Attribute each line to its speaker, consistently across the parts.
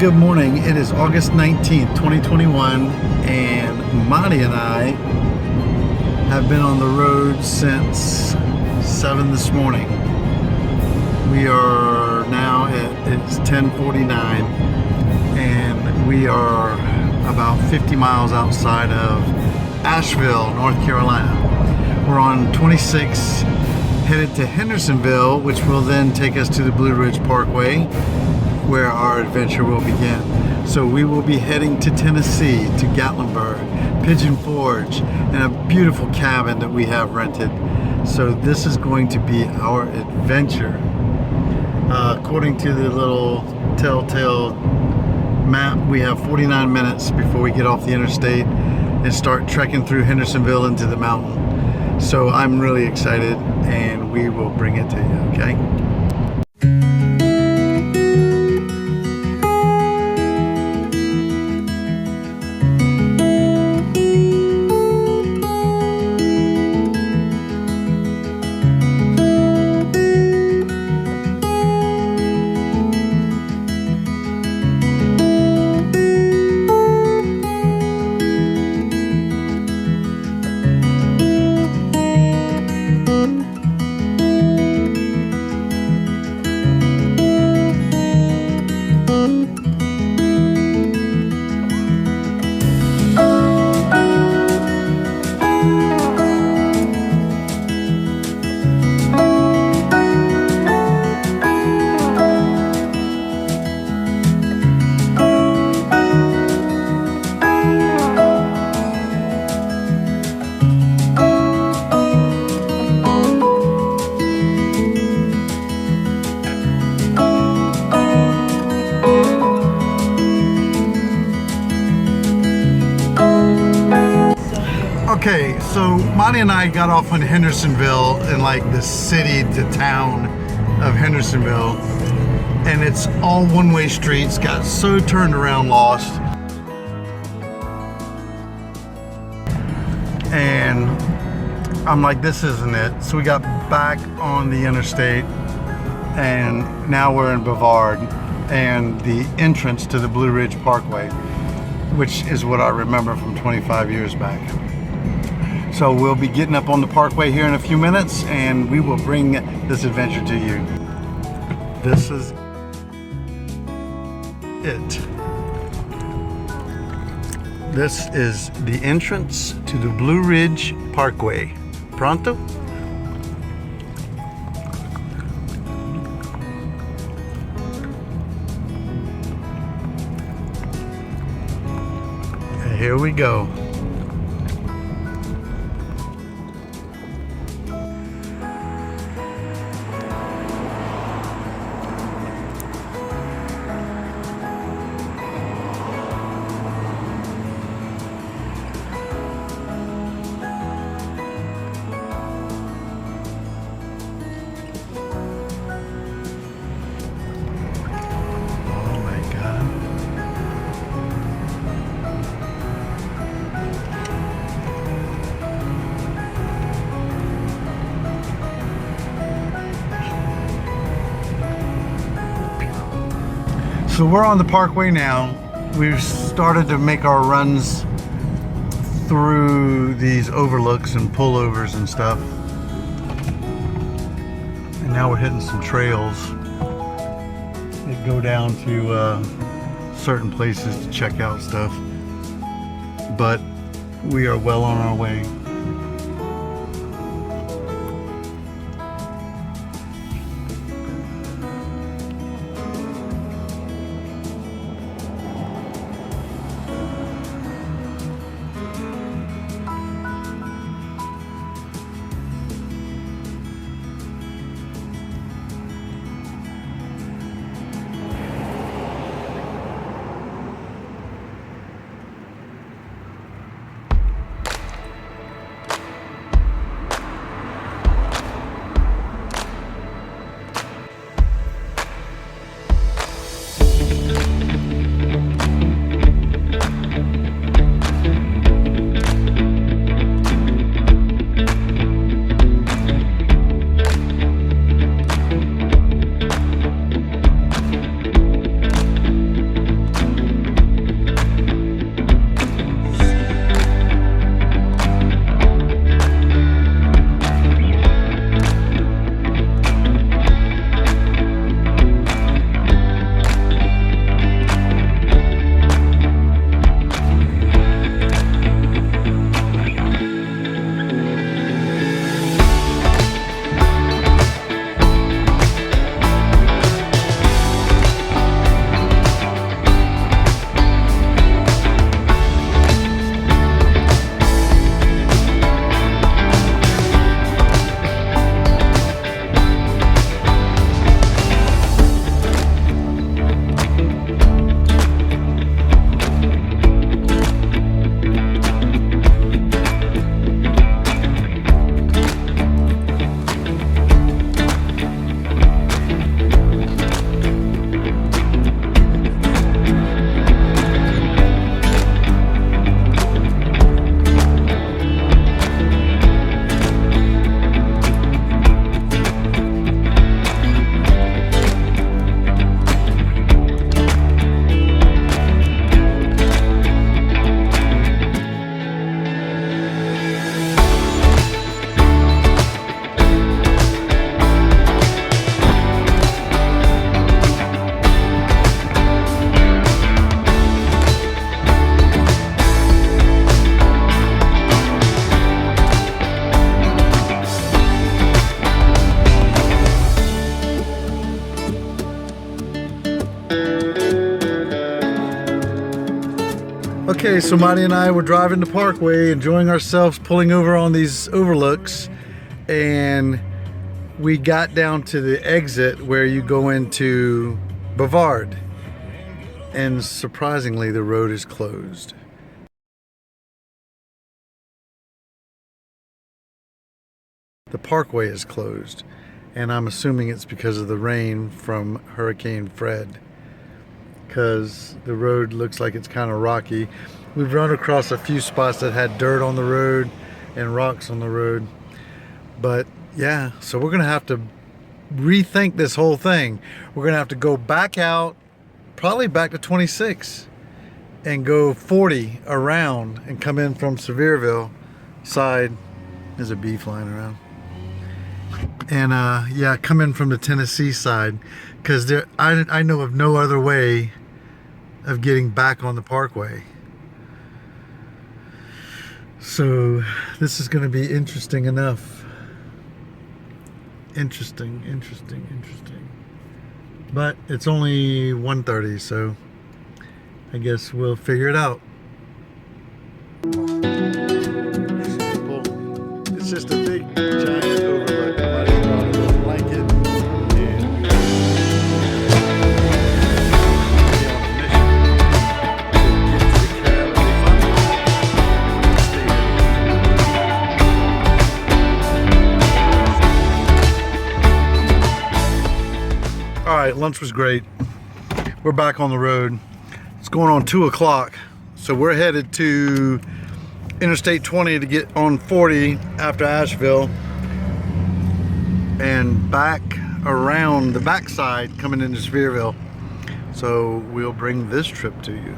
Speaker 1: good morning. It is August 19th, 2021, and Monty and I have been on the road since 7 this morning. We are now it's 10:49, and we are about 50 miles outside of Asheville, North Carolina. We're on 26, headed to Hendersonville, which will then take us to the Blue Ridge Parkway, where our adventure will begin. So we will be heading to Tennessee, to Gatlinburg, Pigeon Forge, and a beautiful cabin that we have rented. So this is going to be our adventure. According to the little telltale map, we have 49 minutes before we get off the interstate and start trekking through Hendersonville into the mountain. So I'm really excited, and we will bring it to you, okay? Okay, so Monty and I got off in Hendersonville, in like the city to town of Hendersonville, and it's all one-way streets, got so turned around lost. And I'm like, this isn't it. So we got back on the interstate, and now we're in Brevard and the entrance to the Blue Ridge Parkway, which is what I remember from 25 years back. So we'll be getting up on the parkway here in a few minutes, and we will bring this adventure to you. This is it. This is the entrance to the Blue Ridge Parkway. Pronto? And here we go. So we're on the parkway now. We've started to make our runs through these overlooks and pullovers and stuff. And now we're hitting some trails that go down to certain places to check out stuff. But we are well on our way. Okay, so Marty and I were driving the Parkway, enjoying ourselves, pulling over on these overlooks, and we got down to the exit where you go into Bavard, and surprisingly the road is closed. The Parkway is closed, and I'm assuming it's because of the rain from Hurricane Fred, because the road looks like it's kind of rocky. We've run across a few spots that had dirt on the road and rocks on the road, but yeah, so we're gonna have to rethink this whole thing. We're gonna have to go back out, probably back to 26, and go 40 around and come in from Sevierville side. There's a bee flying around. And yeah, come in from the Tennessee side, because I know of no other way of getting back on the Parkway. So this is going to be interesting enough. Interesting. But it's only 1:30, so I guess we'll figure it out. It's just a big giant overlook. Somebody's brought a little blanket, and all right, lunch was great. We're back on the road. It's going on 2 o'clock, so we're headed to Interstate 20 to get on 40 after Asheville, and back around the backside coming into Sevierville. So we'll bring this trip to you.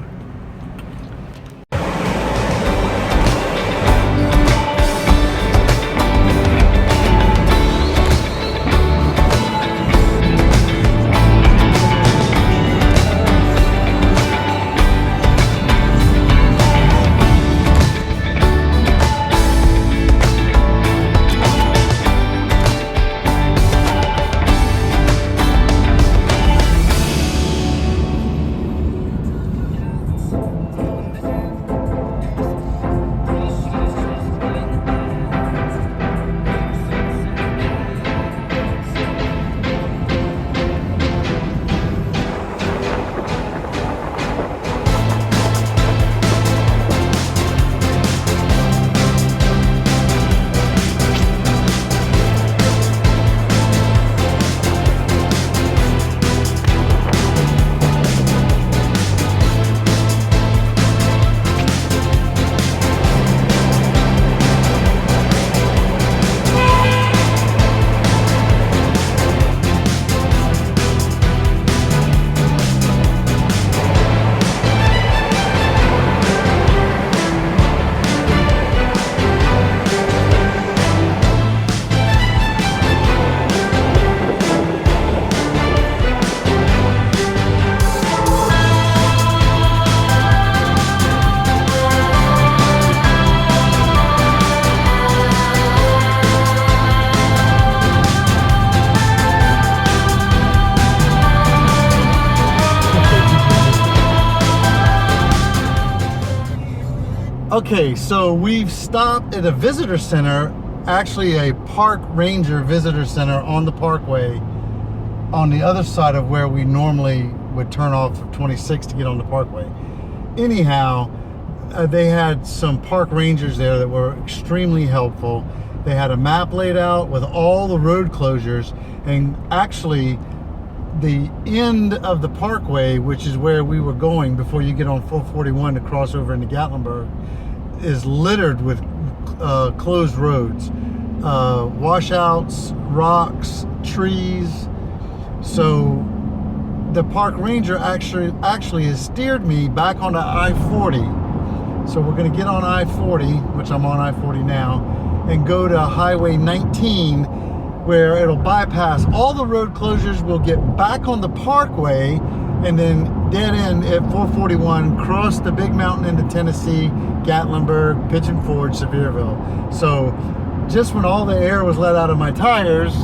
Speaker 1: Okay, so we've stopped at a visitor center, actually a park ranger visitor center on the Parkway, on the other side of where we normally would turn off of 26 to get on the Parkway. Anyhow, they had some park rangers there that were extremely helpful. They had a map laid out with all the road closures, and actually the end of the Parkway, which is where we were going before you get on 441 to cross over into Gatlinburg, is littered with closed roads, washouts, rocks, trees. So the park ranger actually has steered me back onto I-40. So we're going to get on I-40, which I'm on I-40 now, and go to Highway 19, where it'll bypass all the road closures. We'll get back on the Parkway and then dead end at 441, cross the big mountain into Tennessee, Gatlinburg, Pigeon Forge, Sevierville. So just when all the air was let out of my tires,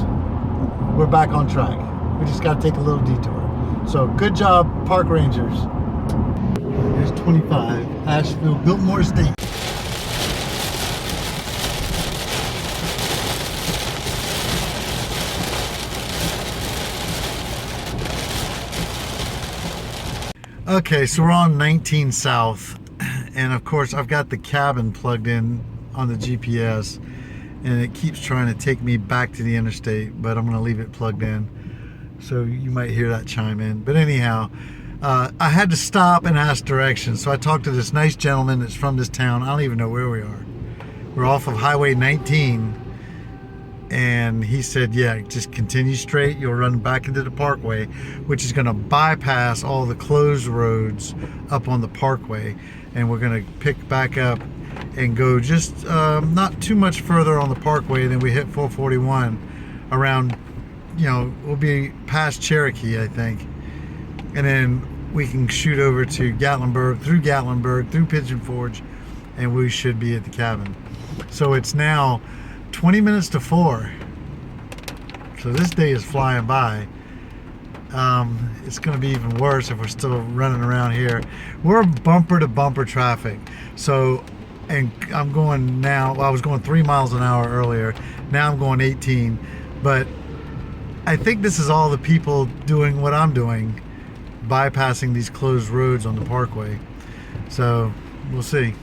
Speaker 1: we're back on track. We just got to take a little detour. So good job, park rangers. There's 25, Asheville, Biltmore State. Okay, so we're on 19 South, and of course I've got the cabin plugged in on the GPS, and it keeps trying to take me back to the interstate, but I'm going to leave it plugged in, so you might hear that chime in. But anyhow, I had to stop and ask directions, so I talked to this nice gentleman that's from this town. I don't even know where we are. We're off of Highway 19, and he said, yeah, just continue straight. You'll run back into the parkway, which is going to bypass all the closed roads up on the parkway, and we're going to pick back up and go just not too much further on the parkway. Then we hit 441 around, you know, we'll be past Cherokee, I think, and then we can shoot over to Gatlinburg, through Pigeon Forge, and we should be at the cabin. So it's now 20 minutes to 4. So this day is flying by. It's going to be even worse if we're still running around here. We're bumper to bumper traffic. So, and I'm going now, well, I was going 3 miles an hour earlier. Now I'm going 18. But I think this is all the people doing what I'm doing, bypassing these closed roads on the parkway. So we'll see.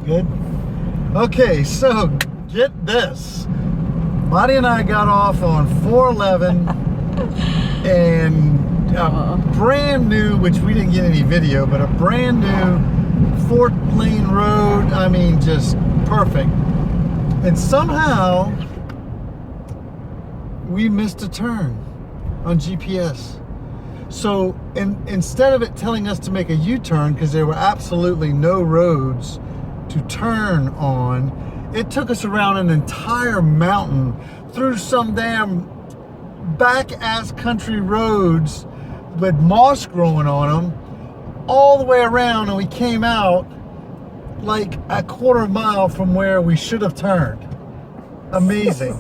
Speaker 1: Good. Okay, so get this. Marty and I got off on 411 and a brand new, which we didn't get any video, but a brand new 4-lane road. I mean, just perfect. And somehow we missed a turn on GPS. So instead of it telling us to make a U-turn, because there were absolutely no roads to turn on, it took us around an entire mountain through some damn back-ass country roads with moss growing on them all the way around, and we came out like a quarter mile from where we should have turned. Amazing.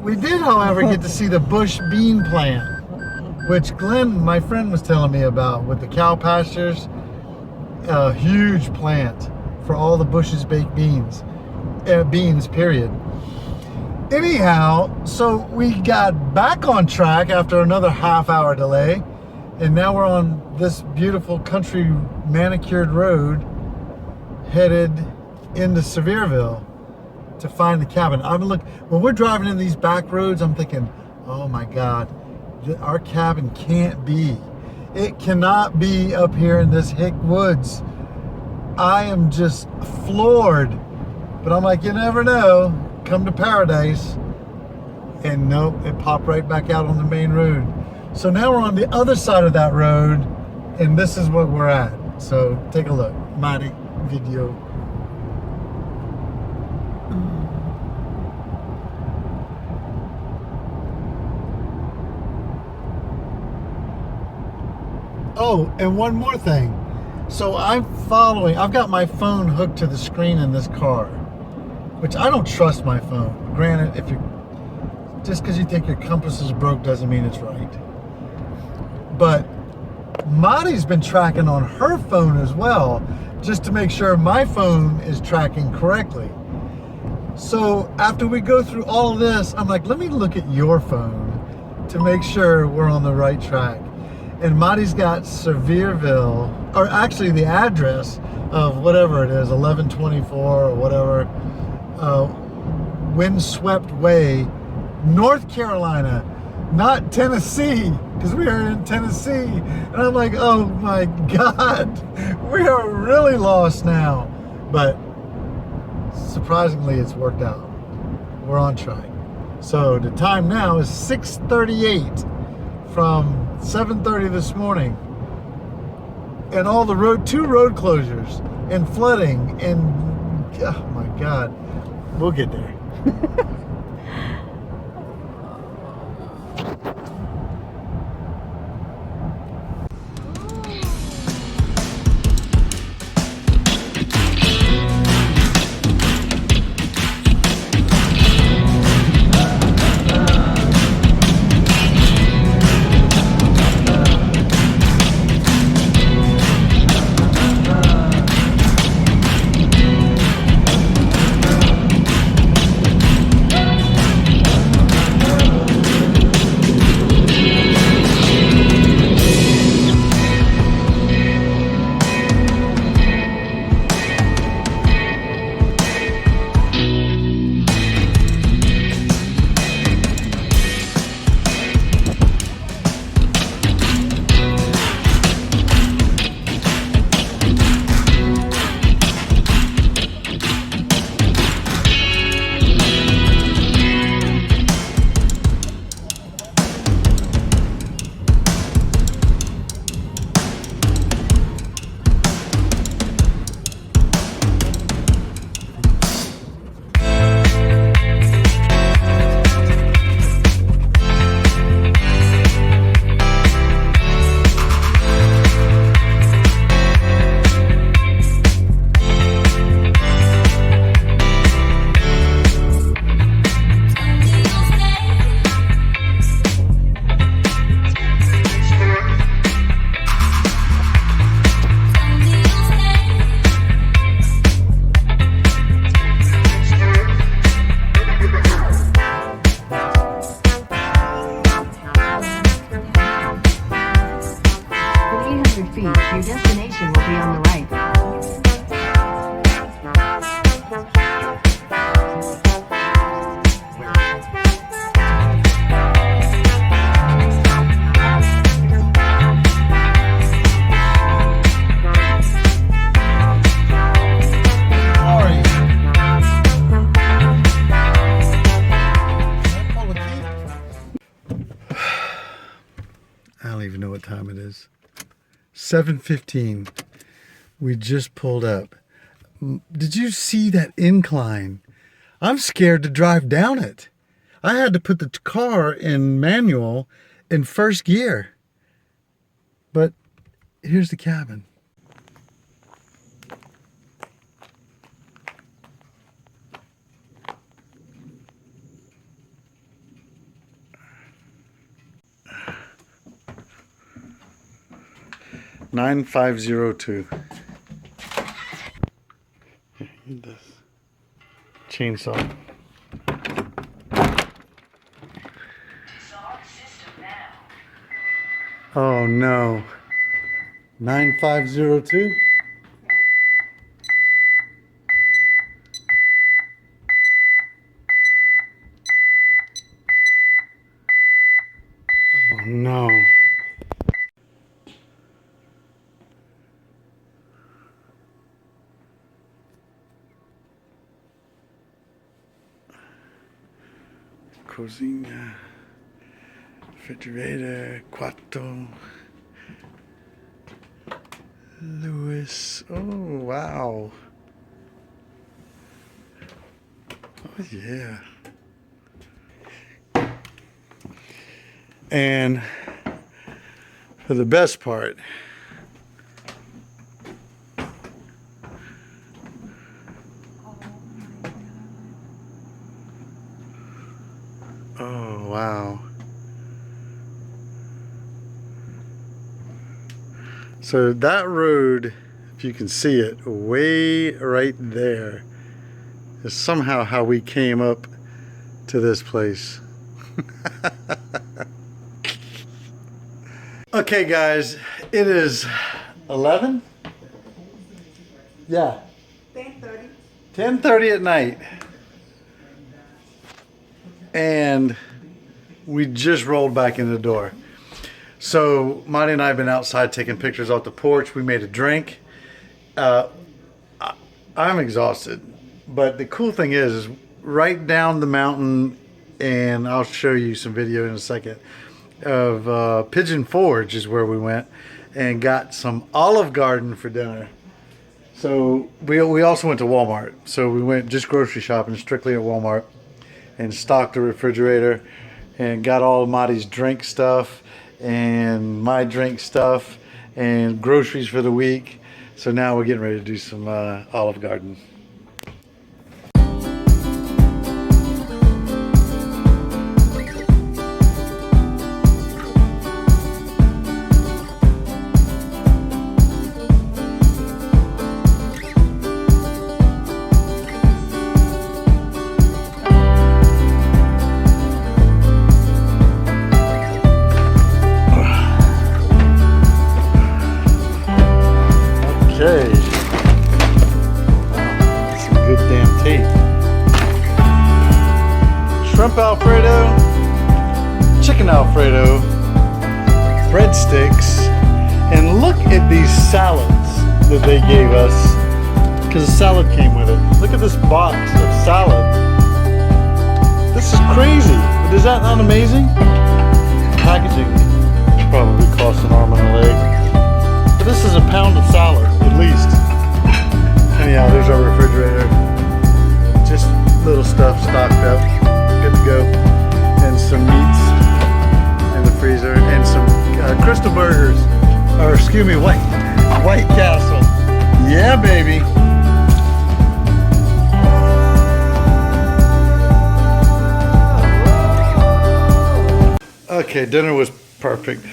Speaker 1: We did, however, get to see the Bush bean plant, which Glenn, my friend, was telling me about with the cow pastures. A huge plant for all the Bush's baked beans. Beans, period. Anyhow, so we got back on track after another half-hour delay, and now we're on this beautiful country manicured road headed into Sevierville to find the cabin. When we're driving in these back roads, I'm thinking, oh my God, our cabin can't be. It cannot be up here in this hick woods. I am just floored. But I'm like, you never know. Come to paradise. And nope, it popped right back out on the main road. So now we're on the other side of that road, and this is what we're at. So take a look. Mighty video. Oh, and one more thing. So I've got my phone hooked to the screen in this car, which I don't trust my phone. Granted, just because you think your compass is broke doesn't mean it's right. But Marty's been tracking on her phone as well, just to make sure my phone is tracking correctly. So after we go through all of this, I'm like, let me look at your phone to make sure we're on the right track. And Marty's got Sevierville, or actually the address of whatever it is, 1124 or whatever, Windswept Way, North Carolina, not Tennessee, because we are in Tennessee. And I'm like, oh my God, we are really lost now. But surprisingly, it's worked out. We're on track. So the time now is 6:38 from 7:30 this morning. And all the two road closures and flooding and, oh my God, we'll get there. I don't even know what time it is. 7:15. We just pulled up. Did you see that incline? I'm scared to drive down it. I had to put the car in manual in first gear. But here's the cabin. $9,502. Here, this chainsaw. Oh no. 9502? Oh no. Cocina, refrigerator, cuarto, Lewis. Oh wow. Oh yeah. And for the best part, oh wow. So that road, if you can see it, way right there, is somehow how we came up to this place. Okay guys, it is 11? Yeah.
Speaker 2: 10:30.
Speaker 1: 10:30 at night. And we just rolled back in the door. So Monty and I have been outside taking pictures off the porch. We made a drink. I'm exhausted. But the cool thing is right down the mountain, and I'll show you some video in a second, of Pigeon Forge is where we went and got some Olive Garden for dinner. So we also went to Walmart. So we went just grocery shopping strictly at Walmart and stocked the refrigerator and got all of Marty's drink stuff and my drink stuff and groceries for the week. So now we're getting ready to do some Olive Garden. Okay. Wow, that's some good damn tape. Shrimp Alfredo, chicken Alfredo, breadsticks, and look at these salads that they gave us, because the salad came with it. Look at this box of salad. This is crazy. But is that not amazing? Packaging probably costs an arm and a leg. But this is a pound of salad, at least. Anyhow, there's our refrigerator. Just little stuff stocked up, good to go. And some meats in the freezer, and some Crystal Burgers, or excuse me, White Castle. Yeah, baby. Okay, dinner was perfect.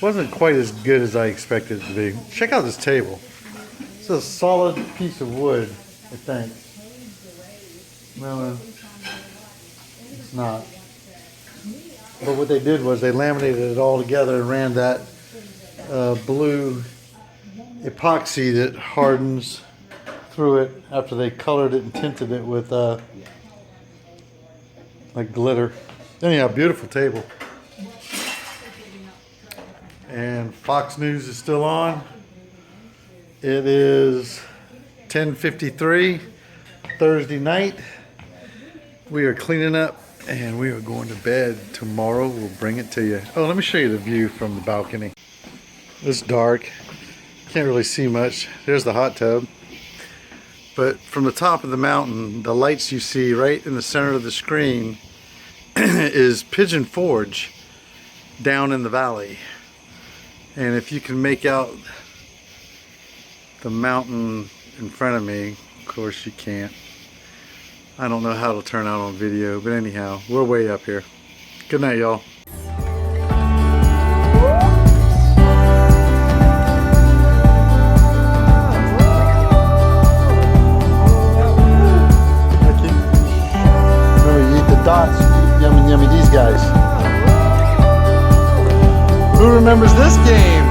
Speaker 1: Wasn't quite as good as I expected it to be. Check out this table. It's a solid piece of wood, I think. No, it's not. But what they did was they laminated it all together and ran that blue epoxy that hardens through it after they colored it and tinted it with like glitter. Anyhow, beautiful table. And Fox News is still on. It is 10:53 Thursday night. We are cleaning up and we are going to bed. Tomorrow we'll bring it to you. Oh, let me show you the view from the balcony. It's dark. Can't really see much. There's the hot tub. But from the top of the mountain, the lights you see right in the center of the screen is Pigeon Forge down in the valley. And if you can make out the mountain in front of me, of course you can't. I don't know how it'll turn out on video, but anyhow, we're way up here. Good night, y'all. Remember, you eat the dots, yummy, yummy, these guys.
Speaker 2: Who remembers this game?